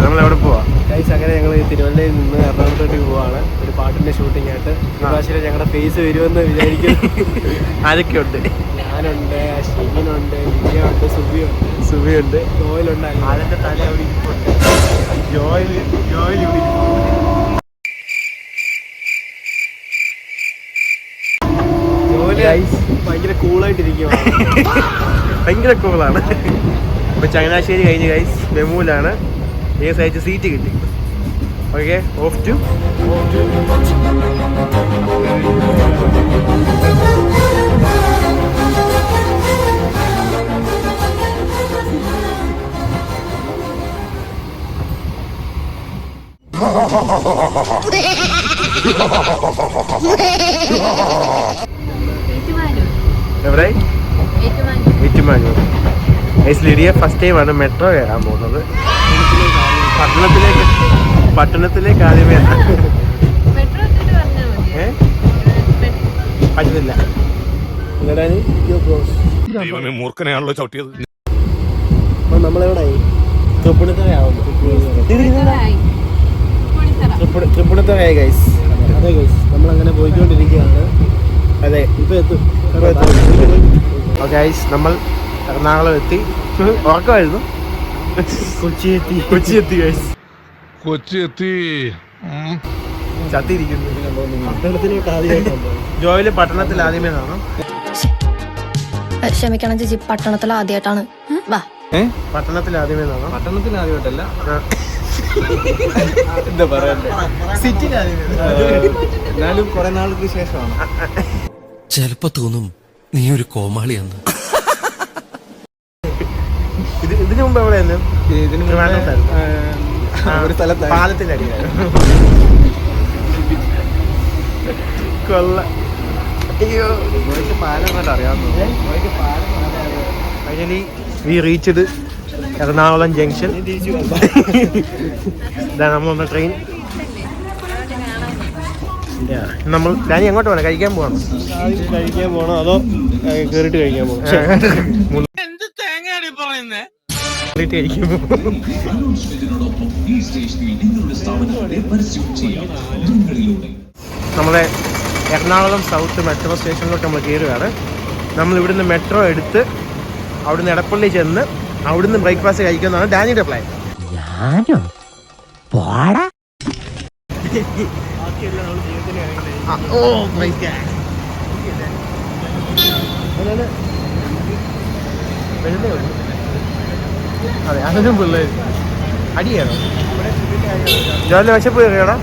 നമ്മളെവിടെ പോവാ ഗൈസ്? അങ്ങനെ ഞങ്ങൾ തിരുവല്ലയിൽ നിന്ന് എറണാകുളത്തോട്ട് പോവാണ് ഒരു പാട്ടിന്റെ ഷൂട്ടിംഗ് ആയിട്ട്. പ്രാവശ്യം ഞങ്ങളുടെ ഫേസ് വരുമെന്ന് വിചാരിക്കുന്നു. ആരൊക്കെയുണ്ട്? ഞാനുണ്ട്, ഷീനുണ്ട്, ലിജയുണ്ട്, സുബിയുണ്ട്, ജോയിലുണ്ട്. അതിന്റെ തല അവിടെ ഇരിപ്പുണ്ട്. ജോയിൽ ഭയങ്കര കൂളായിട്ടിരിക്കുകയാണ്. ഭയങ്കര കൂളാണ്. ഇപ്പൊ ചങ്ങനാശ്ശേരി കഴിഞ്ഞ് ഗൈസ് മെമൂലാണ്. ഈ സൈറ്റ് സീറ്റ് കിട്ടി. ഓക്കെ, ഓഫ് ടു എവിടെ? ഏറ്റുമാനൂർ. ലിഡിയ ഫസ്റ്റ് ടൈമാണ് മെട്രോ കയറാൻ പോകുന്നത്. പട്ടണത്തിലേക്ക് ആദ്യമേ പറ്റുന്നില്ല. മൂർഖനെയാണല്ലോ ചവിട്ടിയത്. നമ്മളെവിടായി? തൃപ്പൂണിത്തറയായി ഗൈസ്. അതെ ഗൈസ്, നമ്മളങ്ങനെ പോയിക്കൊണ്ടിരിക്കുകയാണ്. അതെ, ഇപ്പൊ എത്തും ഗൈസ്. നമ്മൾ എറണാകുളം എത്തി. ഉറക്കമായിരുന്നു. കൊച്ചി എത്തി ഗൈസ്. ചത്തിരിക്കുന്നു. ജോയില് പട്ടണത്തിൽ ആദ്യമേ കാണാം. ക്ഷമിക്കണം ചേച്ചി, പട്ടണത്തിൽ ആദ്യമായിട്ടാണ്. പട്ടണത്തിൽ ആദ്യമേ കാണാം. പട്ടണത്തിൽ ആദ്യമായിട്ടല്ല, എന്താ പറയണ്ടേ, സിറ്റിയിൽ എന്നാലും കുറെ നാൾക്ക് ശേഷമാണ്. ചിലപ്പോ തോന്നും നീ ഒരു കോമാളിയെന്ന്. ഇതിനു മുമ്പ് എവിടെയായിരുന്നു? ഒരു സ്ഥലത്ത് പാലത്തിലടിയായിരുന്നു. കൊള്ള. അയ്യോ, പാലം അറിയാവുന്നു. Finally we reached Ernakulam junction. ഇതാ നമ്മൾ വന്ന ട്രെയിൻ. നമ്മൾ ഡാനി എങ്ങോട്ട് പോകണം? കഴിക്കാൻ പോകണം അതോ കേറിട്ട് കഴിക്കാൻ പോകണം? നമ്മളെ എറണാകുളം സൗത്ത് മെട്രോ സ്റ്റേഷനിലോട്ട് നമ്മൾ കയറുകയാണ്. നമ്മൾ ഇവിടുന്ന് മെട്രോ എടുത്ത് അവിടുന്ന് എടപ്പള്ളി ചെന്ന് അവിടുന്ന് ബ്രേക്ക്ഫാസ്റ്റ് കഴിക്കുന്നതാണ് ഡാനിയുടെ പ്ലാൻ. അതെ, അതിനും പിള്ളേർ അടിയാണോ? ജോലിന്റെ വിശപ്പ് കയറിയോടാ?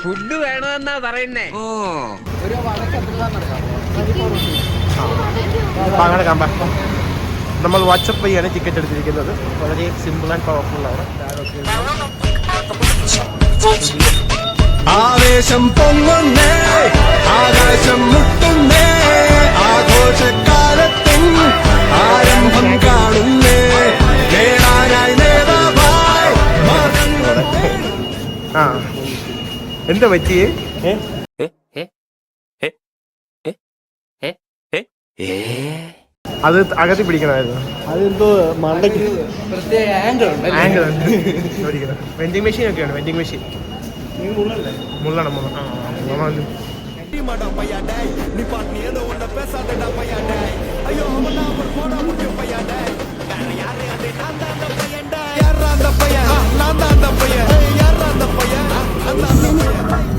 ഫുഡ് വേണമെന്നാ പറയുന്നേ. അങ്ങനെ കമ്പ നമ്മൾ വാട്സപ്പ് വഴിയാണ് ടിക്കറ്റ് എടുത്തിരിക്കുന്നത്. വളരെ സിമ്പിൾ ആൻഡ് പവർഫുൾ ആണ്. ആവേശം പൊങ്ങുന്നേ, ആകാശം മുട്ടുന്നേ, ആഘോഷക്കാലത്തും ആരംഭം കാണുന്നേ, നേടാനായി നേതാവായി. ആ, എന്താ പറ്റിയേ? അത് അകത്തി പിടിക്കണമായിരുന്നു. അതെന്തോ മണ്ടയ്ക്ക് പ്രത്യേക ആംഗിൾ ഉണ്ട്. വെൻഡിങ് മെഷീൻ ഒക്കെയാണ്. വെൻഡിങ് മെഷീൻ മുള്ളണം.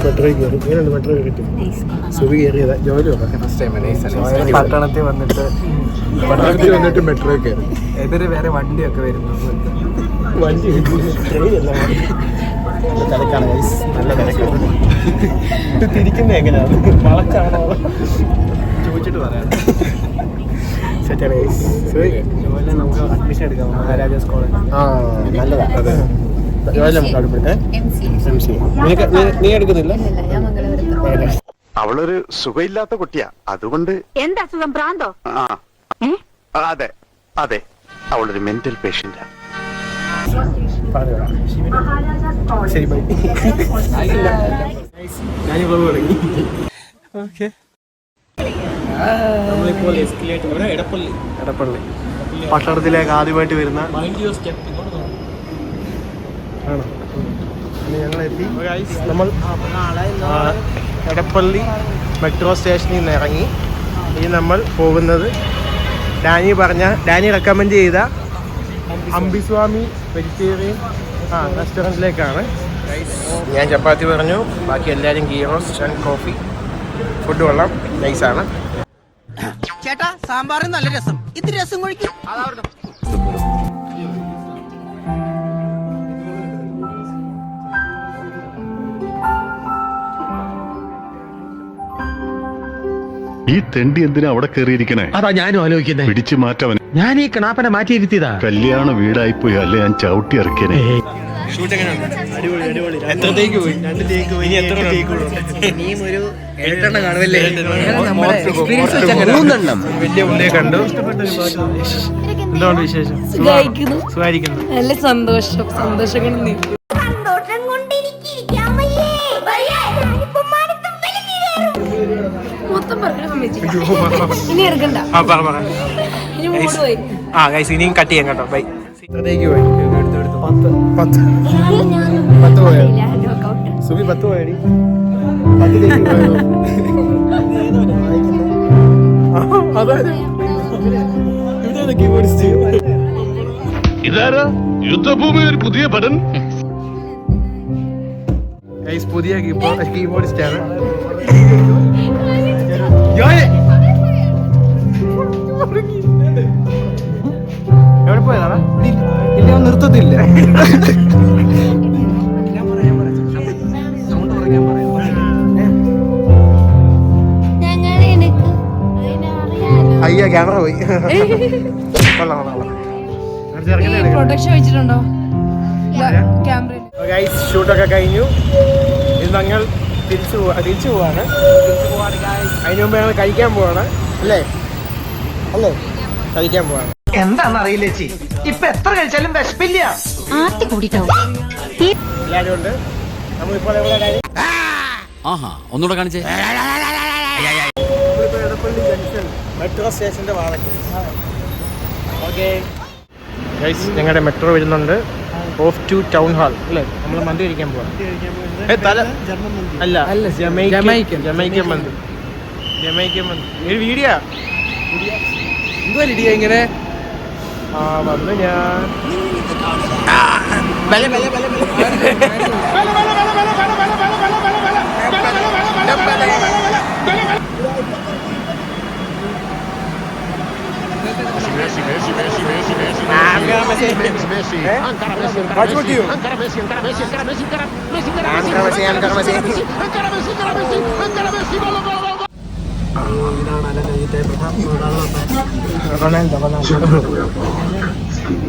മെട്രോയിൽ കയറി. ഇങ്ങനെയുണ്ട് മെട്രോ കയറിയിട്ട്. സുബി കയറിയതാ. ജോലി പട്ടണത്തിൽ വന്നിട്ട് മെട്രോയിൽ കയറി. എതിര് വേറെ വണ്ടിയൊക്കെ വരുന്നു. വണ്ടി ട്രെയിനല്ല, തിരക്കാണ് ഗൈസ്, നല്ല തിരക്കാണ്. ഇത് തിരിക്കുന്നത് എങ്ങനെയാണ്? വളച്ചാണോ ചോദിച്ചിട്ട് പറയാം. സെറ്റാണ് ഗൈസ്. ജോലി നമുക്ക് അഡ്മിഷൻ എടുക്കാം മഹാരാജാസ് കോളേജ്. ആ, നല്ലതാണ്. അതെ, ജോലി നമുക്ക് അടുപ്പിട്ടെ. നീ എടുക്കുന്നില്ല? അവളൊരു സുഖമില്ലാത്ത കുട്ടിയാ, അതുകൊണ്ട്. എന്താ സുഖം? ഭ്രാന്തോ? അതെ അതെ, അവളൊരു മെന്റൽ പേഷ്യന്റാ. ശരി, ബൈ. ഞാനിപ്പോൾ തുടങ്ങി. ഓക്കെ, നമ്മളിപ്പോൾ എസ്കലേറ്റർ എടപ്പള്ളി പട്ടണത്തിലേക്ക് ആദ്യമായിട്ട് വരുന്ന ആണോ ഞങ്ങൾ എത്തി. നമ്മൾ എടപ്പള്ളി മെട്രോ സ്റ്റേഷനിൽ നിന്ന് ഇറങ്ങി. ഇനി നമ്മൾ പോകുന്നത് ഡാനി റെക്കമെൻഡ് ചെയ്ത അംബിസ്വാമി വെജിറ്റേറിയൻ റെസ്റ്റോറൻറ്റിലേക്കാണ്. ഞാൻ ചപ്പാത്തി പറഞ്ഞു, ബാക്കി എല്ലാവരും ghee roast and coffee. Food കൊള്ളാം, നൈസാണ്. ചേട്ടാ സാമ്പാറിന് നല്ല രസം. ഇത് രസം കുഴിക്കും. ഈ തെണ്ടി എന്തിനാ അവിടെ കയറിയിരിക്കണേ? അതാ ഞാനും ആലോചിക്കുന്നത്. പിടിച്ചു മാറ്റവൻ. ഞാൻ ഈ കണാപ്പനെ മാറ്റിയിരുത്തിയതാ. കല്യാണ വീടായിപ്പോയി, അല്ലെ ഞാൻ ചവിട്ടി ഇറക്കിയനെ. എത്രത്തേക്ക് പോയി? 2 ടേക്ക് പോയി. ഇനി എത്ര ടേക്ക്? ഇനിയും ഒരു 8 എണ്ണം കാണുമല്ലേ? 3 വലിയ പുള്ളിയെ കണ്ടു. എന്താണ് വിശേഷം? സുഖായിരിക്കുന്നു. നല്ല സന്തോഷം കൊണ്ട് നീ മൊത്തം ഇനി എടുക്കണ്ട. ഇനിയും കട്ട് ചെയ്യാം കേട്ടോ. ബൈ. എത്രത്തേക്ക് പോയി? 10 പോയോ? സുബി 10 പോയടി. 10ലേക്ക് പോയോ? ഇതാരാ യുദ്ധഭൂമിയിൽ ഒരു പുതിയ പടൻ? പുതിയ കീബോർഡിസ്റ്റ് ആണ്. എവിടെ പോയതാ? ഇല്ല, നിർത്തത്തില്ല. അയ്യ ക്യാമറ പോയി. പ്രൊട്ടക്ഷൻ വെച്ചിട്ടുണ്ടോ ക്യാമറയിൽ? ഷൂട്ടൊക്കെ കഴിഞ്ഞു. ഇത് ഞങ്ങൾ തിരിച്ചു പോവാണ്. അതിന് മുമ്പ് ഞങ്ങൾ കഴിക്കാൻ പോവാണ്. അല്ലേ കഴിക്കാൻ പോവാണ്. എന്താണെന്നറിയില്ല ചേച്ചി, ഇപ്പൊ എത്ര കഴിച്ചാലും വിശപ്പില്ല. എല്ലാവരും ഉണ്ട്. നമ്മളിപ്പോൾ എവിടെ കാര്യം? ഒന്നുകൂടെ കാണിച്ചേ. നമ്മളിപ്പോൾ എടപ്പള്ളി ജംഗ്ഷൻ മെട്രോ സ്റ്റേഷന്റെ ഭാഗത്ത്. ഓക്കെ ഞങ്ങളുടെ മെട്രോ വരുന്നുണ്ട്. Of two town hall. അല്ലേ, നമ്മൾ മന്തി കഴിക്കാൻ പോവാം. അല്ല ജമൈക്കൻ മന്തി. ഒരു വീഡിയോ എന്തുവാ ഇങ്ങനെ വന്ന് ഞാൻ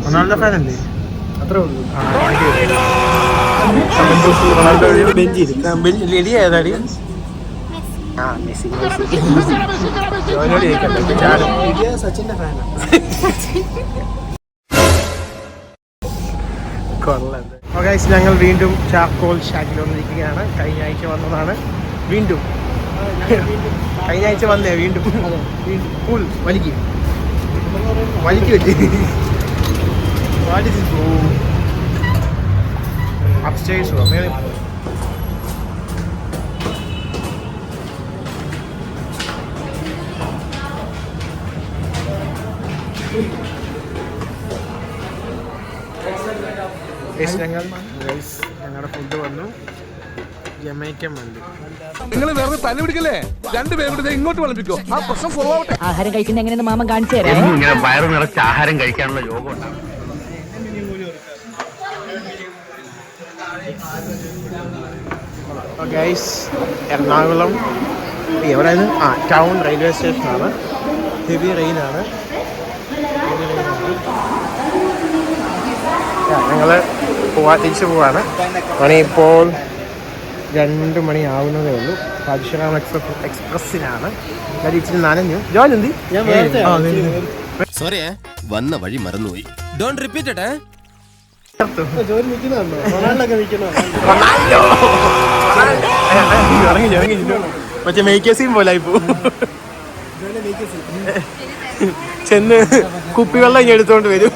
റൊണാൾഡോ ഫാനല്ലേ? അത്രേ ഉള്ളൂ. ഏതാടി? സച്ചിന്റെ ഫാനാ. ഞങ്ങൾ വീണ്ടും ചാർക്കോൾ ഷാക്കിൽ വന്നിരിക്കുകയാണ്. കഴിഞ്ഞ ആഴ്ച വന്നതാണ്. വീണ്ടും കഴിഞ്ഞ ആഴ്ച വന്നേ വീണ്ടും വലിക്കും upstairs or maybe ഞങ്ങളുടെ ഫുഡ് വന്നു. ജമൈക്കൻ മന്തി. നിങ്ങൾ വേറെ തല പിടിക്കല്ലേ? 2 പേരും കൂടി ഇങ്ങോട്ട് വിളമ്പിക്കോ. ആ പ്രശ്നം സോൾവ് ആവട്ടെ. ആഹാരം കഴിക്കുന്ന എങ്ങനെയെന്ന് മാമൻ കാണിച്ചു തരാം. ഇങ്ങനെ വയറ് നിറച്ച് ആഹാരം കഴിക്കാനുള്ള യോഗം ഉണ്ടാവും. എറണാകുളം എവിടെയാണ്? ടൗൺ റെയിൽവേ സ്റ്റേഷനാണ്. ഹെവി റെയിനാണ്. ഞങ്ങൾ തിരിച്ചു പോവാണ്. ഇപ്പോൾ 2 മണി ആവുന്നതേ ഉള്ളൂ. പരശുരാം എക്സ്പ്രസ്സിനാണ്. ഇച്ചിരി നനഞ്ഞു. ജോലി സോറി, വന്ന വഴി മറന്നുപോയി. Don't repeat it. ജോലി നിൽക്കുന്നുണ്ടോ? റൊണാൾഡോ നിൽക്കണോ? മറ്റേ മേക്കേഴ്സിയും പോലെ ഇപ്പോ ചെന്ന് കുപ്പിവെള്ളം ഇങ്ങ് എടുത്തോണ്ട് വരും.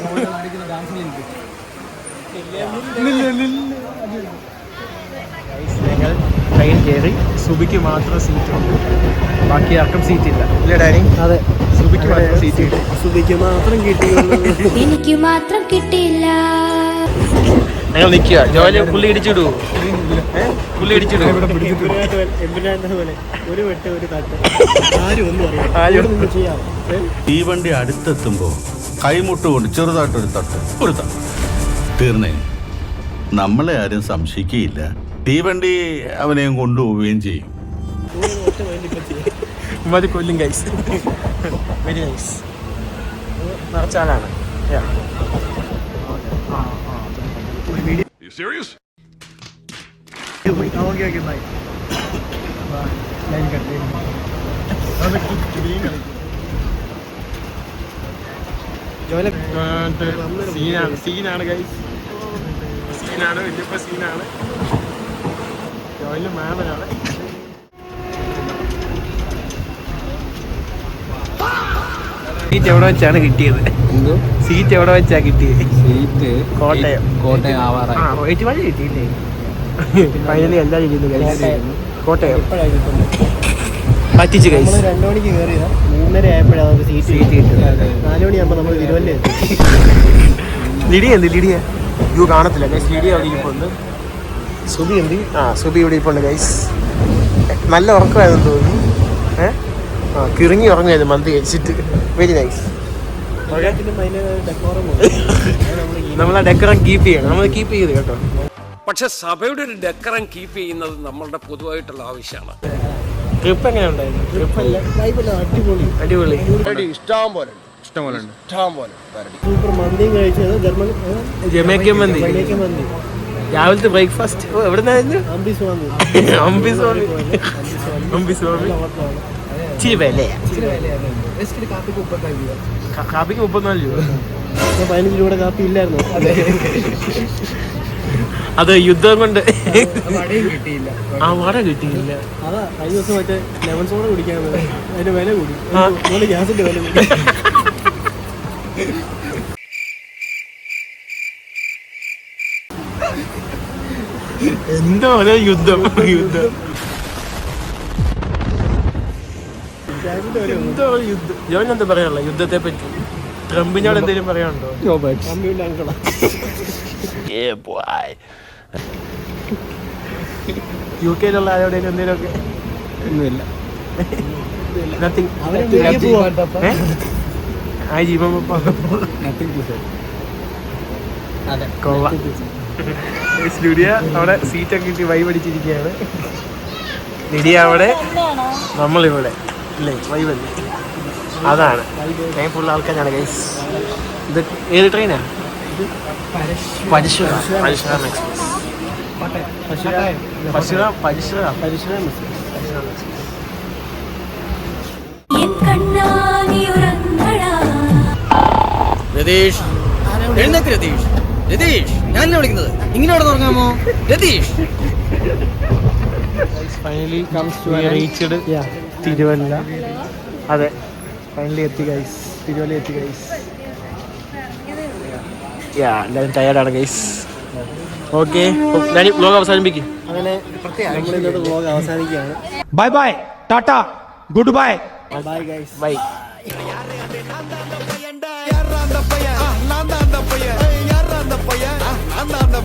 ഞങ്ങൾ ട്രെയിൻ കയറി. സുബിക്ക് മാത്രം സീറ്റ് ഉണ്ട്, ബാക്കി ആർക്കും സീറ്റ് ഇല്ല. ഇല്ല ഡാനി? അതെ, സുബിക്ക് മാത്രം സീറ്റ് കിട്ടി. സുബിക്ക് മാത്രം കിട്ടിയുള്ളൂ, എനിക്ക് മാത്രം കിട്ടിയില്ല. ഞങ്ങൾ നിൽക്കുക. ജോലി പുള്ളി ഇടിച്ചിടുവോ? പുള്ളി ഇടിച്ചിടുവോ? ഒരു വെട്ട് ഒരു തട്ട് ആരും ഒന്നും അറിയാം ചെയ്യാം. തീവണ്ടി അടുത്തെത്തുമ്പോ കൈമുട്ടുകൊണ്ട് ചെറുതായിട്ടൊരു തട്ട് തീർന്നേ. നമ്മളെ ആരും സംശയിക്കുകയില്ല. തീവണ്ടി അവനെയും കൊണ്ടുപോവുകയും ചെയ്യും. കൊല്ലും ഗൈസ്. Very nice. നിറച്ചാലാണ്. സീനാണ് ഗൈസ്, സീനാണ്. വലിയപ്പ സീനാണ്. ജോയില് മാമനാണ്. സീറ്റ് എവിടെ വെച്ചാണ് കിട്ടിയത്? സീറ്റ് എവിടെ വെച്ചാ കിട്ടിയത്? സീറ്റ് കോട്ടയം ആവാറായി. ഏറ്റുമാനൂർ കിട്ടിയില്ലേ? ഫൈനലി എല്ലാം ഇരിക്കുന്നു ഗൈസ്. കോട്ടയം പറ്റിച്ച് ഗൈസ്. 2 മണിക്ക് കയറിയതാ, 3:30 ആയപ്പോഴാണ് നമുക്ക് സീറ്റ് കിട്ടുന്നത്. 4 മണിയാകുമ്പോൾ നമ്മൾ തിരുവല്ല എത്തി. ലിഡിയ എന്ത്? ലിഡിയ യു കാണത്തില്ല ഗൈസ്. ലിഡിയ അവിടെ ഇരിപ്പുണ്ട്. സുബി എന്ത്? സുബി ഇവിടെ ഇരിപ്പുണ്ട് ഗൈസ്. നല്ല ഉറക്കമായിരുന്നു തോന്നുന്നു. കിറങ്ങി ഉറങ്ങായിരുന്നു മന്ത് കഴിച്ചിട്ട്. Very nice. നമ്മളെ ഡെക്കറം കീപ്പ് ചെയ്യണം. നമ്മൾ കീപ്പ് ചെയ്ത് കേട്ടോ. പക്ഷെ സഭയുടെ ഒരു ഡെക്കറം കീപ്പ് ചെയ്യുന്നത് നമ്മളുടെ പൊതുവായിട്ടുള്ള ആവശ്യമാണ്. ട്രിപ്പ് എങ്ങനെ ഉണ്ടായിരുന്നു? അടിപൊളി. ഇഷ്ടം പോലെ സൂപ്പർ മന്തിയും കഴിച്ചത്. ജമൈക്കൻ മന്തി. രാവിലത്തെ ബ്രേക്ക്ഫാസ്റ്റ് എവിടെ നിന്നായിരുന്നു? അമ്പിസ്വാമി. ഇച്ചിരി വിലയാ. കാപ്പിക്ക് 34 രൂപ. 15 രൂപയുടെ കാപ്പി ഇല്ലായിരുന്നു. അത് യുദ്ധം കൊണ്ട് കിട്ടിയില്ല. വട കിട്ടിയില്ല. അതാ കഴിഞ്ഞ ദിവസം മറ്റേ ലെമൺ സോഡ കുടിക്കാൻ അതിന്റെ വില കൂടി. ഗ്യാസിന്റെ വില കൂടി. എന്താ യുദ്ധം എന്തോ യുദ്ധം. ജോൻ എന്താ പറയാനുള്ള യുദ്ധത്തെ പറ്റി? ട്രംപിനോട് എന്തെങ്കിലും പറയാനുണ്ടോ? ട്രംപിന്റെ അങ്കളാ. UK-യിലുള്ള ആരോടെങ്കിലും എന്തെങ്കിലുമൊക്കെ? ഒന്നുമില്ല. ലിഡിയ അവിടെ സീറ്റൊക്കെ കിട്ടി വൈബ് അടിച്ചിരിക്കുകയാണ്. ലിഡിയ അവിടെ, നമ്മളിവിടെ ഇല്ലേ? വൈബല്ലേ? അതാണ് ട്രെയിൻ ഫുൾ ആൾക്കാരാണ് ഗൈസ്. ഇത് ഏത് ട്രെയിനാ? പരശുറാം എക്സ്പ്രസ്. രതീഷ് എഴുന്നേക്ക്. രതീഷ് ഞാൻ വിളിക്കുന്നത് ഇങ്ങനെ അവിടെ തുടങ്ങാമോ? Ratheesh finally reached Thiruvalla. അതെ, ഫൈനലി എത്തി ഗൈസ്. തിരുവല്ല എത്തി ഗൈസ്. എല്ലാവരും ടയർഡാണ് ഗൈസ്. ഓക്കെ, വ്ലോഗ് അവസാനിപ്പിക്കും. അങ്ങനെ നമ്മൾ ഇന്നത്തെ വ്ലോഗ് അവസാനിക്കുകയാണ്. Bye bye, tata, goodbye. Bye guys. By.